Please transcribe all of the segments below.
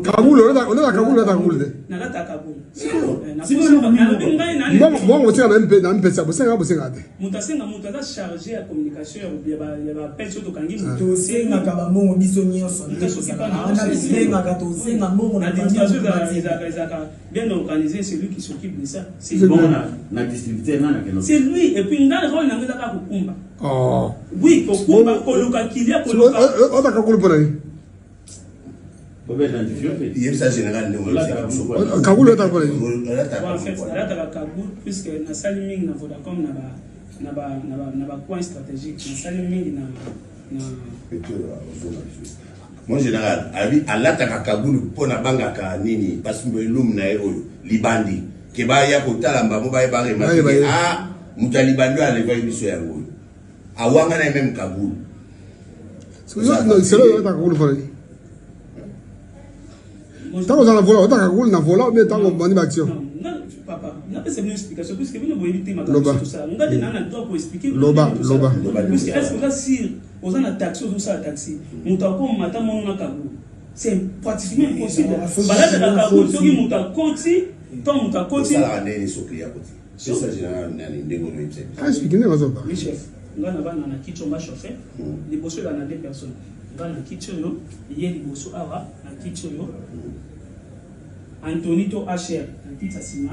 Kaboul, on est à Kaboul, on est à Kaboul. Moi, on tient dans un peu ça, vous savez, vous savez. Mutasenga mutaza chargé à communication ya ba appel sur tokangi to senga kaba mongo bisonyo sonde ana senga kato senga mongo na bien organisé, c'est lui qui s'occupe de ça. C'est bon na distributeur na keno. C'est lui et puis ngale rôle na ngeza ka kukumba. Oh. Oui, kukumba koluka kilia koluka. On a Kaboul pour lui. Il ça général ne Kaboul est à quoi? En fait, là tu as Kaboul puisque na saliming na Vodacom na ba point stratégique na saliming na mon général à l'attaque Kaboul pour na banga ka nini parce que l'homme na libandi ke ba ya ko talamba mo ba ba ah mutalibando a levé biso ya ngolo awanga na même Kaboul c'est là Kaboul pour lui. Tant qu'on a volé, on a roulé, on a volé, mais tant qu'on a action. Non, papa, on a pas une explication puisque vous ne éviter ma tout ça. On a des droit pour expliquer. Loba. Puisque est-ce que là si on a un taxi ou ça taxi, on t'a comme matin mon Kaboul. C'est pratiquement impossible. Balade la Kaboul, ceux qui montent côté, tant montent côté. Ça la n'est sur client côté. C'est ça général n'ani ndego no imse. Ah, expliquez nous ça. Oui chef. On a na kitchen va chauffer. Les bosses là na deux personnes. On va na kitchen yo, hier les bosses awa na kitchen yo. Antonito HR, Antita Sima,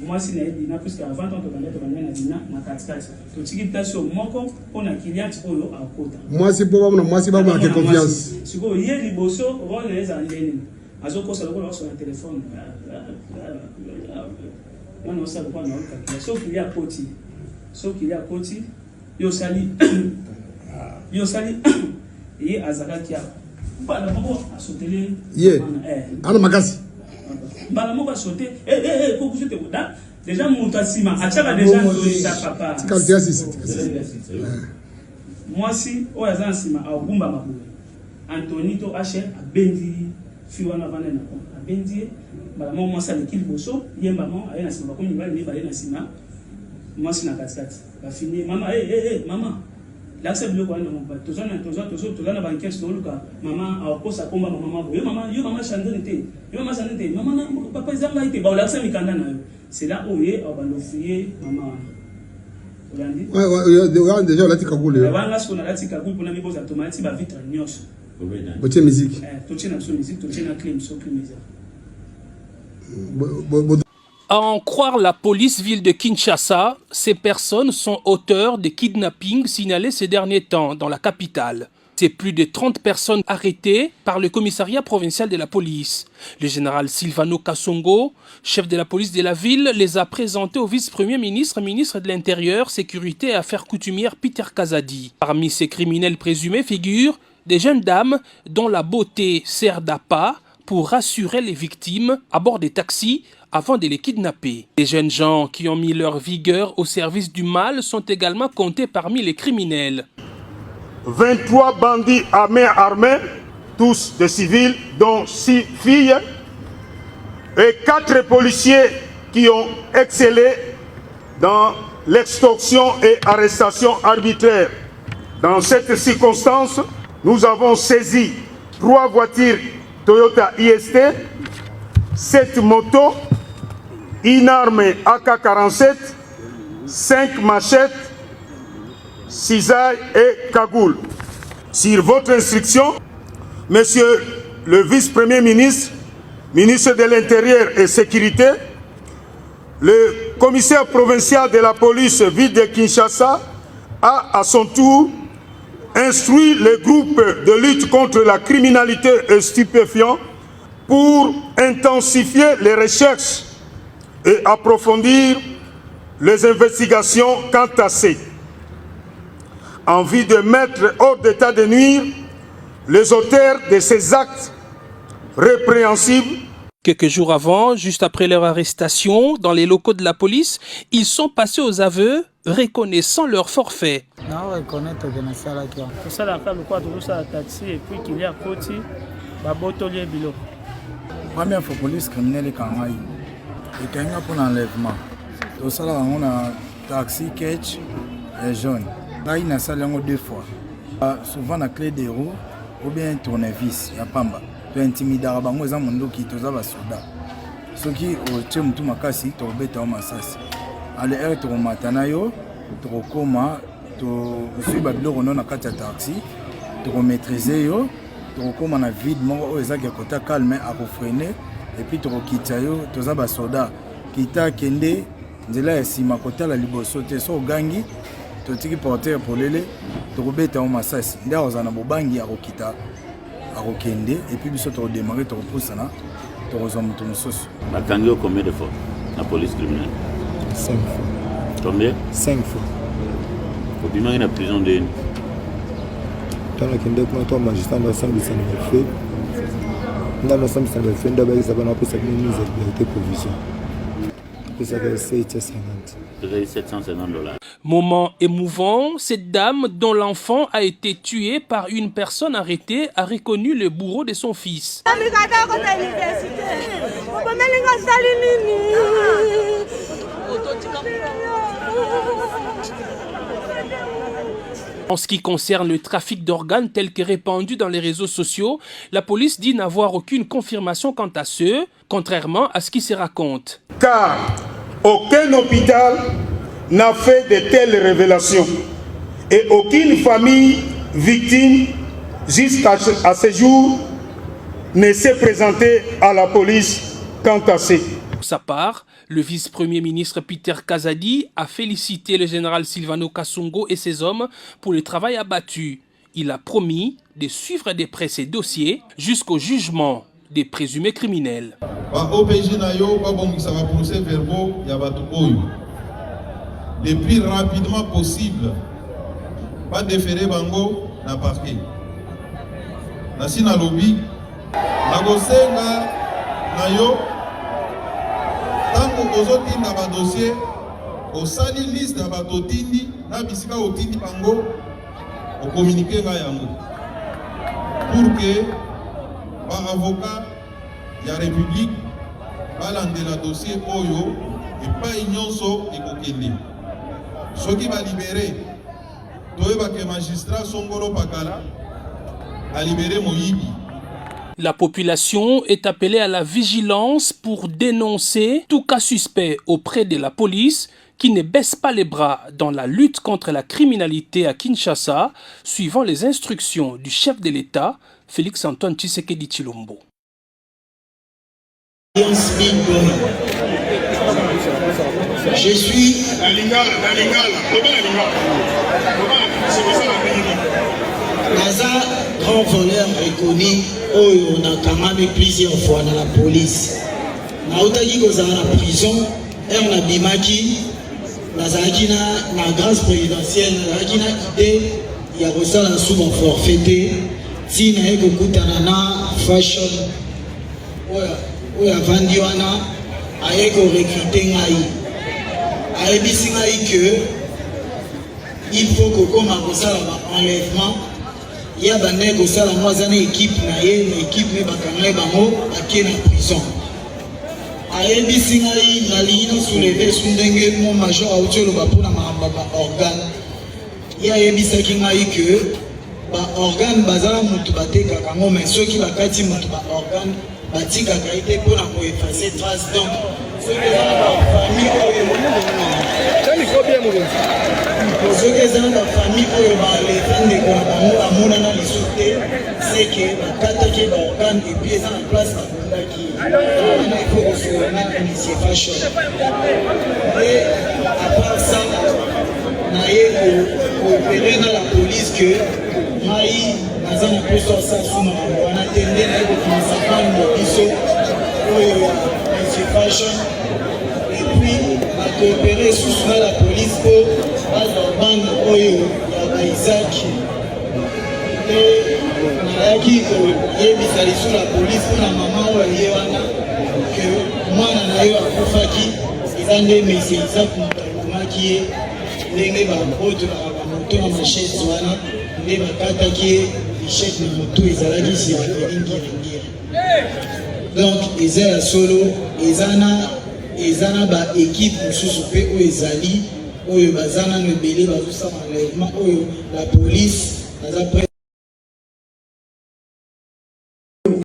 moi c'est Naïdina, puisque avant on te connaît Naïdina, na 4-4. Tu tiki place au moko, on a client oyo à kota. Moi c'est pas ma confiance. Si vous hier les bosso, on les a ndeni. Azoko ça le sur le téléphone. On a ça le quoi na calculateur. Sauf qu'il y a Koti. Sauf qu'il y a Koti, yo sali. Yo sali. Et Azaka qui a pas d'abord à sauter. Yeah. Ana makasi. Balamo va sauter. Faut que je te dise. Déjà, Moutasima, Achaka déjà Tonita papa. Moi, si, au hasard, Sima, à Bumba Mabou. Antonito H. a Bendi, Fiwana Vanena, a Bendi, Balamo, moi, ça l'équipe Bosso, Yembaman, à Yanasima, comme il va aller à Yanasima. Moi, c'est la cascade. Va finir. Maman, maman. L'accepte le quoi, non, tous les ans, banquiers, maman, à cause à combat, maman, maman, chandonité, maman, papa, ils ont été, l'accepte le canada, c'est là où il est, on va l'offrir, maman. Ouais, déjà, là, tu as coulé. Là, ce qu'on a là, tu as coulé pour la mise automatique, va vite à Nios. Votre musique. Tu tiens la musique, tu tiens la clé, sauf que À en croire la police ville de Kinshasa, ces personnes sont auteurs de kidnappings signalés ces derniers temps dans la capitale. C'est plus de 30 personnes arrêtées par le commissariat provincial de la police. Le général Silvano Kassongo, chef de la police de la ville, les a présentés au vice-premier ministre, ministre de l'Intérieur, Sécurité et Affaires coutumières Peter Kazadi. Parmi ces criminels présumés figurent des jeunes dames dont la beauté sert d'appât pour rassurer les victimes à bord des taxis avant de les kidnapper. Les jeunes gens qui ont mis leur vigueur au service du mal sont également comptés parmi les criminels. 23 bandits à main armée, tous des civils, dont 6 filles, et 4 policiers qui ont excellé dans l'extorsion et arrestation arbitraire. Dans cette circonstance, nous avons saisi 3 voitures Toyota IST, 7 motos, une arme AK-47, 5 machettes, cisailles et cagoules. Sur votre instruction, Monsieur le vice-premier ministre, ministre de l'Intérieur et Sécurité, le commissaire provincial de la police ville de Kinshasa a à son tour instruit le groupe de lutte contre la criminalité et stupéfiants pour intensifier les recherches et approfondir les investigations quant à ces, en vue de mettre hors d'état de nuire les auteurs de ces actes répréhensibles. Quelques jours avant, juste après leur arrestation, dans les locaux de la police, ils sont passés aux aveux, reconnaissant leur forfait. C'est ça l'affaire, le quoi, tout ça, taxi, et puis qu'il y a côté, babotolier bilo. Première fois, police criminelle quand même. Et quand il y a pour l'enlèvement, tout ça, on a taxi, catch et jaune. Là, il y a ça 2 fois. Souvent, la clé des roues, ou bien tournevis ya pamba to intimidara bango eza mondoki toza ba soda soki otie mutu makasi tobeta o masasi ale er to matana yo to koma to zui ba biloko non na kati ya taxi to maîtriser yo to koma na vide moko o eza ke kota calme a freiner et puis to kita yo toza ba soda kita kende nzela ya sima kota la liboso te so gangi to tiki porter polele to kobeta o masasi nda ozana bobangi ya kokita akokende et puis biso to démarrer to repoussana to rezomu to mosusu. Bakangi combien de fois la police criminelle? 5 fois. Combien? 5 fois. Au bima in la prison de dans la kende kuma to magistrat dans ensemble ça ne fait dans l'ensemble ça ne fait d'abord ça va pour ça une mise en liberté provisoire. Ça fait 750. $750. Moment émouvant, cette dame dont l'enfant a été tué par une personne arrêtée a reconnu le bourreau de son fils. En ce qui concerne le trafic d'organes tel que répandu dans les réseaux sociaux, la police dit n'avoir aucune confirmation quant à ce, contrairement à ce qui se raconte. Car aucun hôpital n'a fait de telles révélations et aucune famille victime jusqu'à ce jour ne s'est présentée à la police quant à ce. Pour sa part, le vice-premier ministre Peter Kazadi a félicité le général Silvano Kasongo et ses hommes pour le travail abattu. Il a promis de suivre de près ces dossiers jusqu'au jugement des présumés criminels. Le plus rapidement possible, pas déférer bango na parquet. Nasi na lobby, na gosenga na yo, tango ozotinda ba dossier, osali liste ya batotindi, na bisika otindi bango, o communiquer nga yango. Pour que ba avocat ya République balandela dossier oyo et pas inyonso ekokende. Ceux qui va libérer, que magistrat Songoro Pakala a libéré Moïbi. La population est appelée à la vigilance pour dénoncer tout cas suspect auprès de la police qui ne baisse pas les bras dans la lutte contre la criminalité à Kinshasa, suivant les instructions du chef de l'État, Félix-Antoine Tshisekedi Tshilombo. Je suis Naza, grand voleur reconnu, on a quand même plusieurs fois dans la police. Naotaki kozala na prison, on a bimaki, nazalaki na grâce présidentielle, nazalaki na idée ya kosala sous forfaité, si na ekokutana na fashion, oya vandi wana, aye ko recruter ngai. Aebisi ngai que il faut que comme akosala ba enlèvement ya bane kosala mwazana équipe na ye na équipe ne bakangai bango akie na prison. Aebisi ngai nalingi na soulever su ndenge mo major autiolo bapona mahamba ba organe ya aebisaki ngai que ba organe bazala mutu batekaka ngo mais soki bakati mutu ba organe batikaka ete mpona koeffacer trace donc soki ezala bafamille soki ezala bafamille oyo baleta ndeko na bango amonana liso te seke bakataki baorgane epuis eza na place babundaki wana ifo kosolana initie fashion e apart ça naye koopere na la police que ngai naza na poso asasuma wana te nde naye kokomisa pano biso oyo initie fashion epuis bakoopere susu na la police po bazwa bande oyo ya baisaki te nayaki koyebisa lisu la police mpona mama oyo ye wana ke mwana na yo akufaki eza nde mese isaku moto akomaki ye ndenge babotonaka bamoto na mashete wana nde bakataki ye lichete na moto ezalaki siaelingirengire donc eza ya solo eza na baekipe mosusu mpe oyo ezali oyo baza nano ebele bazosala enlèvement oyo la police baza